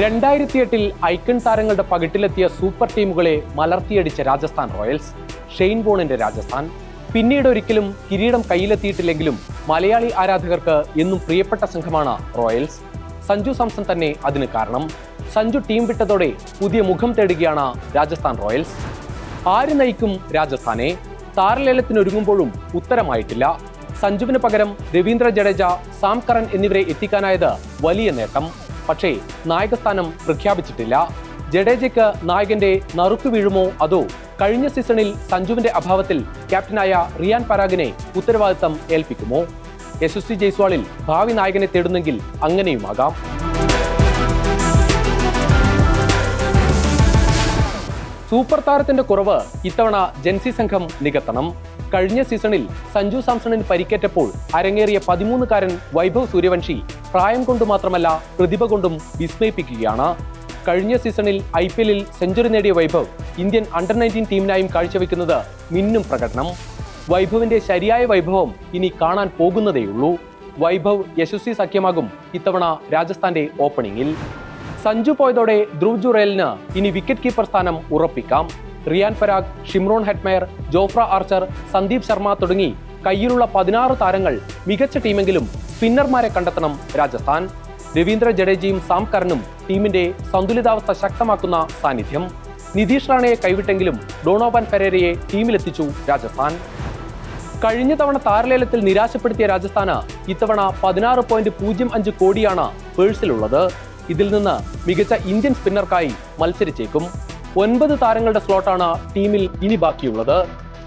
2008 icon താരങ്ങളുടെ പകിട്ടിലെത്തിയ super ടീമുകളെ മലർത്തിയടിച്ച Rajasthan Royals, Shane വോണിന്റെ Rajasthan. പിന്നീട് ഒരിക്കലും കിരീടം കയ്യിലെത്തിയിട്ടില്ലെങ്കിലും മലയാളി ആരാധകർക്ക് എന്നും പ്രിയപ്പെട്ട സംഘമാണ് റോയൽസ്. സഞ്ജു സാംസൺ തന്നെ അതിന് കാരണം. സഞ്ജു ടീം വിട്ടതോടെ പുതിയ മുഖം തേടുകയാണ് രാജസ്ഥാൻ റോയൽസ്. ആര് നയിക്കും രാജസ്ഥാനെ? താരലേലത്തിനൊരുങ്ങുമ്പോഴും ഉത്തരമായിട്ടില്ല. സഞ്ജുവിന് പകരം രവീന്ദ്ര ജഡേജ, സാം കറൻ എന്നിവരെ എത്തിക്കാനായത് വലിയ നേട്ടം. പക്ഷേ നായകസ്ഥാനം പ്രഖ്യാപിച്ചിട്ടില്ല. ജഡേജയ്ക്ക് നായകന്റെ നറുക്കു വീഴുമോ, അതോ കഴിഞ്ഞ സീസണിൽ സഞ്ജുവിന്റെ അഭാവത്തിൽ ക്യാപ്റ്റനായ റിയാൻ പരാഗിനെ ഉത്തരവാദിത്തം ഏൽപ്പിക്കുമോ? യശസ്വി ജയ്സ്വാളിൽ ഭാവി നായകനെ തേടുന്നെങ്കിൽ അങ്ങനെയുമാകാം. സൂപ്പർ താരത്തിന്റെ കുറവ് ഇത്തവണ ജൻസി സംഘം നികത്തണം. കഴിഞ്ഞ സീസണിൽ സഞ്ജു സാംസണിന് പരിക്കേറ്റപ്പോൾ അരങ്ങേറിയ 13-കാരൻ വൈഭവ് സൂര്യവംശി പ്രായം കൊണ്ട് മാത്രമല്ല പ്രതിഭ കൊണ്ടും വിസ്മയിപ്പിക്കുകയാണ്. കഴിഞ്ഞ സീസണിൽ IPL-ൽ സെഞ്ചുറി നേടിയ വൈഭവ് ഇന്ത്യൻ അണ്ടർ-19 ടീമിനായും കാഴ്ചവെക്കുന്നത് മിന്നും പ്രകടനം. വൈഭവിന്റെ ശരിയായ വൈഭവം ഇനി കാണാൻ പോകുന്നതേയുള്ളൂ. വൈഭവ് യശസ്വി സഖ്യമാകും ഇത്തവണ രാജസ്ഥാന്റെ ഓപ്പണിംഗിൽ. സഞ്ജു പോയതോടെ ധ്രുവ് ജുറേലിന് ഇനി വിക്കറ്റ് കീപ്പർ സ്ഥാനം ഉറപ്പിക്കാം. Riyan Parag, Shimron Hetmyer, Jofra Archer, Sandeep Sharma തുടങ്ങി കയ്യിലുള്ള 16 താരങ്ങൾ മികച്ച ടീമെങ്കിലും സ്പിന്നർമാരെ കണ്ടെത്തണം രാജസ്ഥാൻ. രവീന്ദ്ര ജഡേജയും സാം കറനും ടീമിന്റെ സന്തുലിതാവസ്ഥ ശക്തമാക്കുന്ന സാന്നിധ്യം. നിതീഷ് റാണയെ കൈവിട്ടെങ്കിലും ഡോണോവാൻ ഫെരേരയെ ടീമിലെത്തിച്ചു രാജസ്ഥാൻ. കഴിഞ്ഞ തവണ താരലേലത്തിൽ നിരാശപ്പെടുത്തിയ രാജസ്ഥാന് ഇത്തവണ 16.05 കോടിയാണ് പേഴ്സിലുള്ളത്. ഇതിൽ നിന്ന് മികച്ച ഇന്ത്യൻ സ്പിന്നർക്കായി മത്സരിച്ചേക്കും. 9 താരങ്ങളുടെ സ്ലോട്ടാണ് ടീമിൽ ഇനി ബാക്കിയുള്ളത്.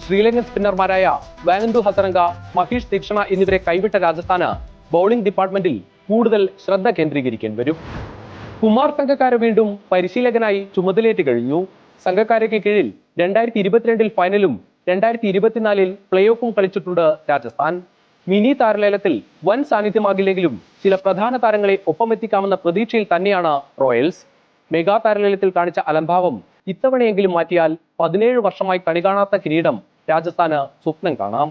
ശ്രീലങ്കൻ സ്പിന്നർമാരായ വാനന്ദു ഹസരംഗ, മഹേഷ് ദീക്ഷണ എന്നിവരെ കൈവിട്ട രാജസ്ഥാന് ബൗളിംഗ് ഡിപ്പാർട്ട്മെന്റിൽ കൂടുതൽ ശ്രദ്ധ കേന്ദ്രീകരിക്കേണ്ടി വരും. കുമാർ സംഗക്കാര വീണ്ടും പരിശീലകനായി ചുമതലയേറ്റ് കഴിഞ്ഞു. സംഗക്കാരയ്ക്ക് കീഴിൽ 2022 ഫൈനലും 2024 പ്ലേ ഓഫും കളിച്ചിട്ടുണ്ട് രാജസ്ഥാൻ. മിനി താരലേലത്തിൽ വൻ സാന്നിധ്യമാകില്ലെങ്കിലും ചില പ്രധാന താരങ്ങളെ ഒപ്പമെത്തിക്കാമെന്ന പ്രതീക്ഷയിൽ തന്നെയാണ് റോയൽസ്. മെഗാ താരലേലത്തിൽ കാണിച്ച അലംഭാവം ഇത്തവണയെങ്കിലും മാറ്റിയാൽ 17 വർഷമായി കണി കാണാത്ത കിരീടം രാജസ്ഥാന് സ്വപ്നം കാണാം.